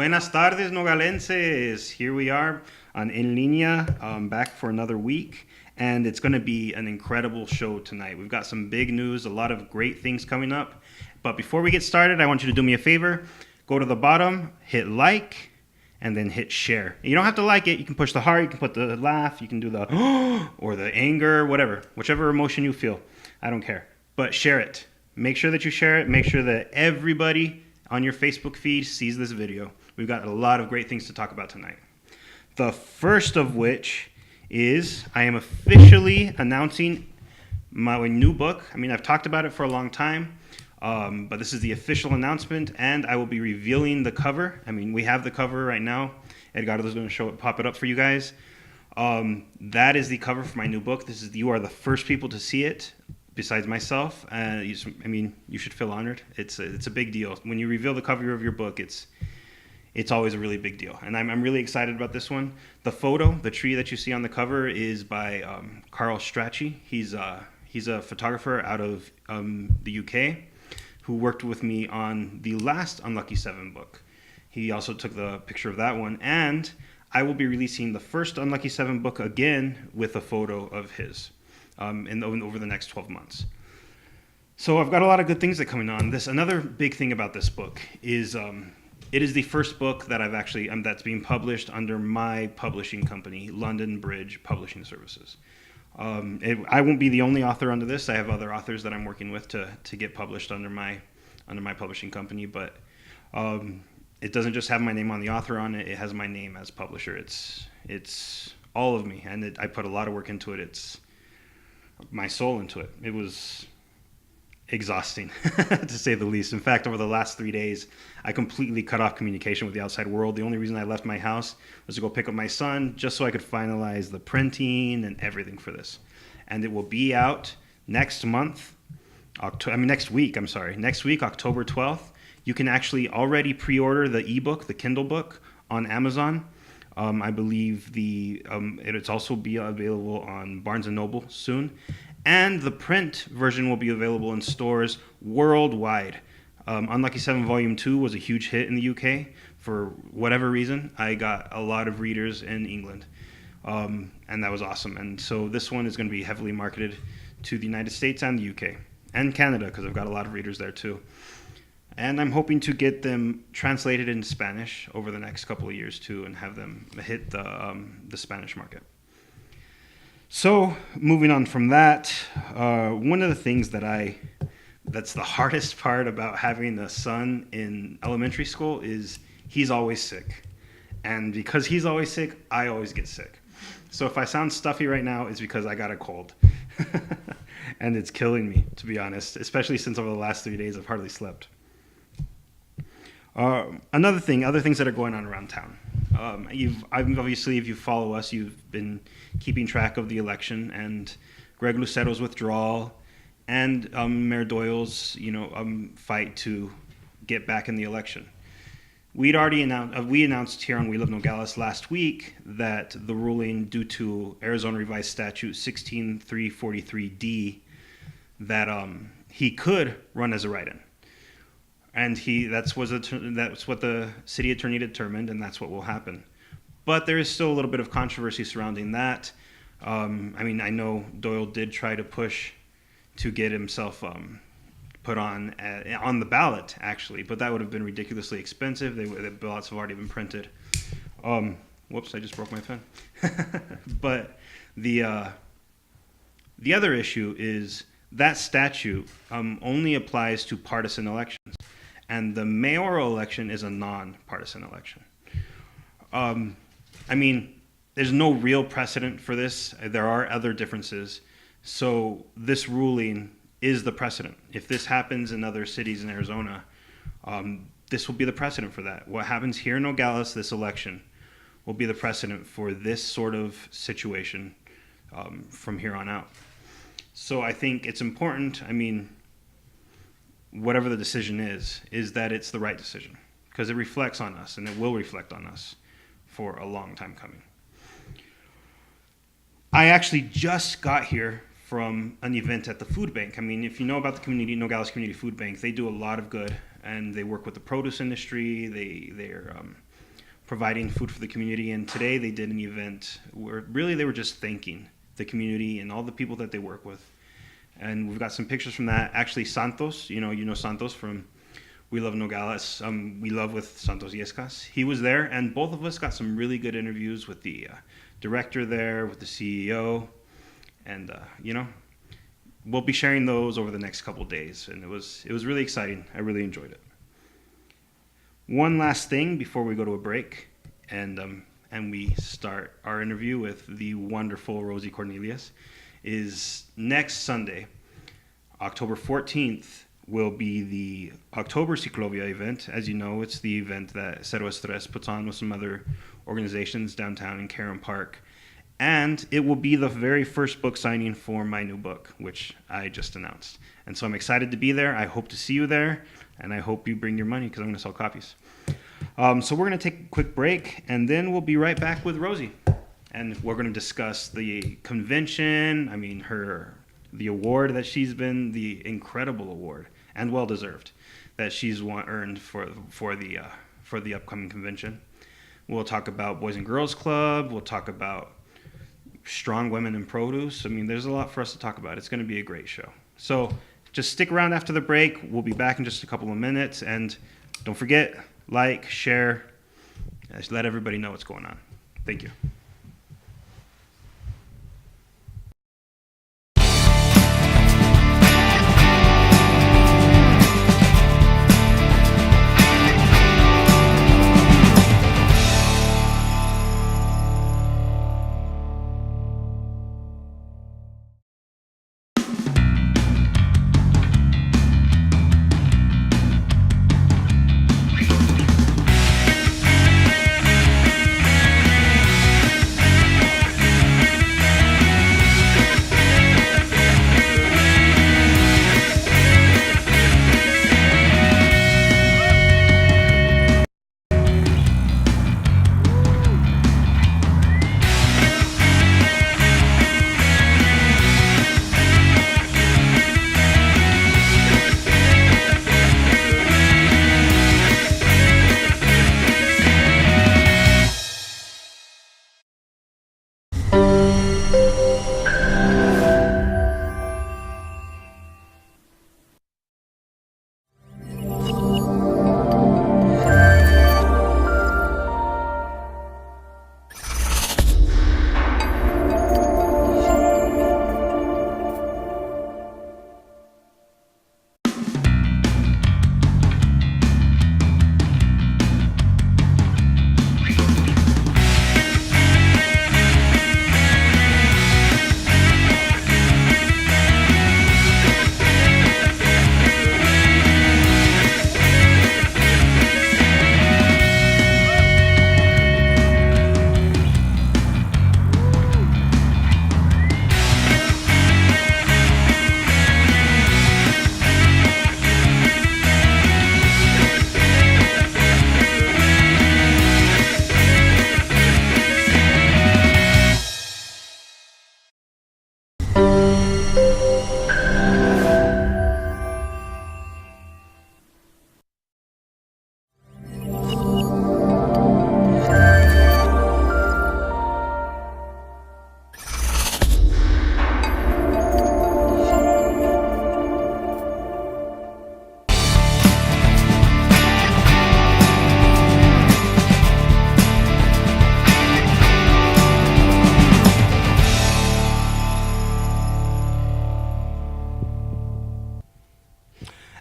Buenas tardes, Nogalenses. Here we are on En Linea, back for another week, and it's going to be an incredible show tonight. We've got some big news, a lot of great things coming up. But before we get started, I want you to do me a favor. Go to the bottom, hit like, and then hit share. You don't have to like it. You can push the heart, you can put the laugh, you can do the or the anger, whatever. Whichever emotion you feel. I don't care. But share it. Make sure that you share it. Make sure that everybody on your Facebook feed sees this video. We've got a lot of great things to talk about tonight. The first of which is I am officially announcing my new book. I mean, I've talked about it for a long time, but this is the official announcement, and I will be revealing the cover. I mean, we have the cover right now. Edgardo's going to pop it up for you guys. That is the cover for my new book. You are the first people to see it. Besides myself, you should feel honored. It's a big deal. When you reveal the cover of your book, it's always a really big deal. And I'm really excited about this one. The photo, the tree that you see on the cover is by Carl Strachey. He's a photographer out of the UK who worked with me on the last Unlucky 7 book. He also took the picture of that one. And I will be releasing the first Unlucky 7 book again with a photo of his. Over the next 12 months. So I've got a lot of good things that are coming on. Another big thing about this book is it is the first book that that's being published under my publishing company, London Bridge Publishing Services. I won't be the only author under this. I have other authors that I'm working with to get published under my publishing company, but it doesn't just have my name on the author on it. It has my name as publisher. It's all of me, and I put a lot of work into it. It's my soul into it. It was exhausting, to say the least. In fact, over the last 3 days, I completely cut off communication with the outside world. The only reason I left my house was to go pick up my son, just so I could finalize the printing and everything for this. And it will be out next week, Next week, October 12th. You can actually already pre-order the ebook, the Kindle book, on Amazon. I believe it's also be available on Barnes & Noble soon. And the print version will be available in stores worldwide. Unlucky 7 Volume 2 was a huge hit in the UK. For whatever reason, I got a lot of readers in England. And that was awesome. And so this one is going to be heavily marketed to the United States and the UK. And Canada, because I've got a lot of readers there too. And I'm hoping to get them translated into Spanish over the next couple of years too, and have them hit the Spanish market. So moving on from that, one of the things that's the hardest part about having a son in elementary school is he's always sick. And because he's always sick, I always get sick. So if I sound stuffy right now, it's because I got a cold. And it's killing me, to be honest, especially since over the last 3 days I've hardly slept. Other things that are going on around town. Obviously, if you follow us, you've been keeping track of the election and Greg Lucero's withdrawal and Mayor Doyle's, fight to get back in the election. We announced here on We Live Nogales last week that the ruling due to Arizona Revised Statute 16343D that he could run as a write-in. And that's what the city attorney determined, and that's what will happen. But there is still a little bit of controversy surrounding that. I know Doyle did try to push to get himself put on the ballot, actually, but that would have been ridiculously expensive. The ballots have already been printed. Whoops, I just broke my pen. But the other issue is that statute only applies to partisan elections. And the mayoral election is a non-partisan election. There's no real precedent for this. There are other differences. So this ruling is the precedent. If this happens in other cities in Arizona, this will be the precedent for that. What happens here in Nogales, this election, will be the precedent for this sort of situation from here on out. So I think it's important. Whatever the decision is that it's the right decision, because it reflects on us, and it will reflect on us for a long time coming. I actually just got here from an event at the food bank. If you know about the Nogales Community Food Bank, they do a lot of good, and they work with the produce industry. providing food for the community. And today they did an event where really they were just thanking the community and all the people that they work with. And we've got some pictures from that. Actually, Santos, you know Santos from We Love Nogales. We Love with Santos Yescas. He was there, and both of us got some really good interviews with the director there, with the CEO, and we'll be sharing those over the next couple of days. And it was really exciting. I really enjoyed it. One last thing before we go to a break, and we start our interview with the wonderful Rosie Cornelius, is next Sunday, October 14th, will be the October Ciclovia event. As you know, it's the event that Cero Estres puts on with some other organizations downtown in Caron Park. And it will be the very first book signing for my new book, which I just announced. And so I'm excited to be there. I hope to see you there, and I hope you bring your money because I'm going to sell copies. So we're going to take a quick break, and then we'll be right back with Rosie. And we're going to discuss the convention, the award that she's been, the incredible award, and well-deserved, that she's earned for the upcoming convention. We'll talk about Boys and Girls Club. We'll talk about strong women in produce. There's a lot for us to talk about. It's going to be a great show. So just stick around after the break. We'll be back in just a couple of minutes. And don't forget, like, share, just let everybody know what's going on. Thank you.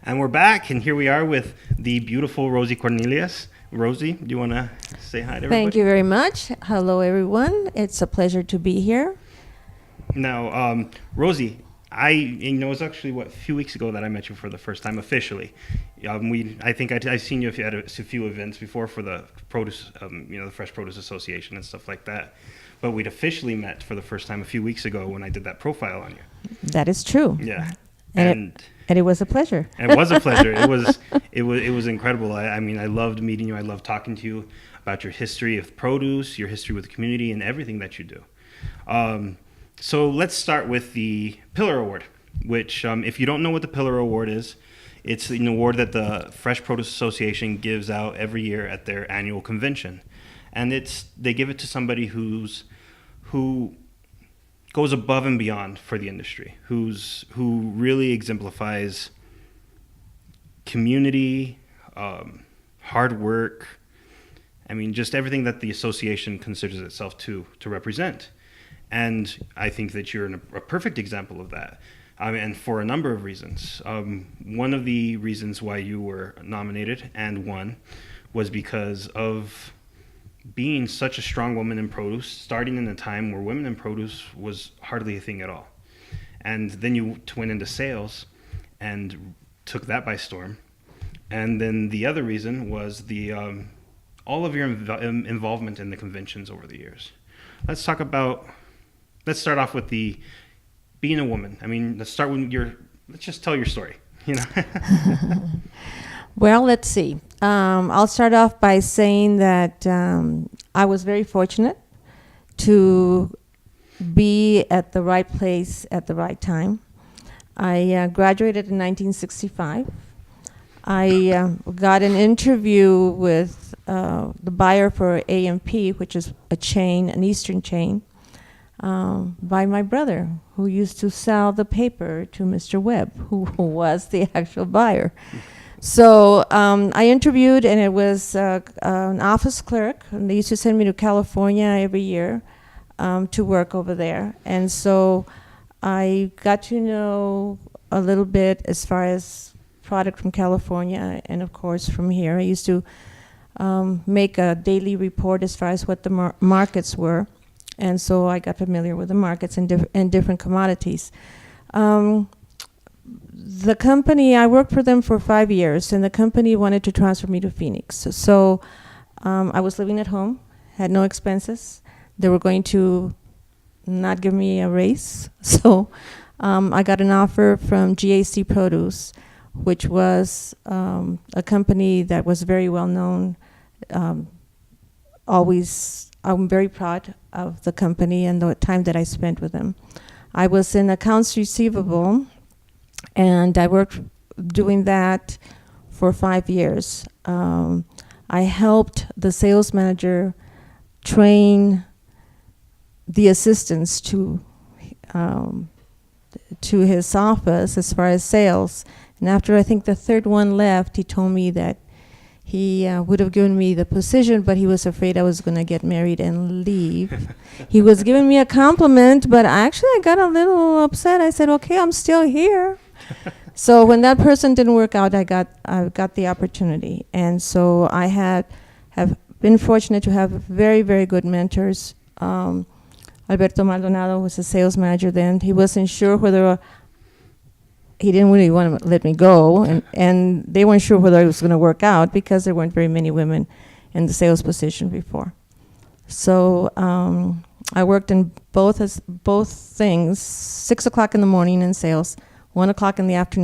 And we're back, and here we are with the beautiful Rosie Cornelius. Rosie, do you want to say hi to everybody? Thank you very much. Hello, everyone. It's a pleasure to be here. Now, Rosie, it was actually a few weeks ago that I met you for the first time officially. I think I've seen you at a few events before for the produce, the Fresh Produce Association and stuff like that. But we'd officially met for the first time a few weeks ago when I did that profile on you. That is true. Yeah, and it was a pleasure. It was a pleasure. It was incredible. I loved meeting you. I loved talking to you about your history of produce, your history with the community, and everything that you do. So let's start with the Pillar Award, which, if you don't know what the Pillar Award is, it's an award that the Fresh Produce Association gives out every year at their annual convention. and they give it to somebody who goes above and beyond for the industry, who really exemplifies community, hard work. I mean, just everything that the association considers itself to represent. And I think that you're a perfect example of that. And for a number of reasons. One of the reasons why you were nominated and won was because of being such a strong woman in produce, starting in a time where women in produce was hardly a thing at all. And then you went into sales and took that by storm. And then the other reason was all of your involvement in the conventions over the years. Let's start off with being a woman. I mean, let's just tell your story, you know? Well, let's see. I'll start off by saying that I was very fortunate to be at the right place at the right time. I graduated in 1965. I got an interview with the buyer for A&P, which is an Eastern chain, by my brother, who used to sell the paper to Mr. Webb, who was the actual buyer. So I interviewed, and it was an office clerk, and they used to send me to California every year to work over there. And so I got to know a little bit as far as product from California and, of course, from here. I used to make a daily report as far as what the markets were. And so I got familiar with the markets and different commodities. The company, I worked for them for 5 years, and the company wanted to transfer me to Phoenix. So I was living at home, had no expenses. They were going to not give me a raise. So I got an offer from GAC Produce, which was a company that was very well known. I'm very proud of the company and the time that I spent with them. I was in accounts receivable, and I worked doing that for 5 years. I helped the sales manager train the assistants to his office as far as sales. And after I think the third one left, he told me that he would have given me the position, but he was afraid I was going to get married and leave. He was giving me a compliment, but I got a little upset. I said, okay, I'm still here. So when that person didn't work out, I got the opportunity. And so I have been fortunate to have very, very good mentors. Alberto Maldonado was a sales manager then. He wasn't sure whether he didn't really want to let me go, and they weren't sure whether it was going to work out because there weren't very many women in the sales position before. So I worked in both things, 6 o'clock in the morning in sales, 1 o'clock in the afternoon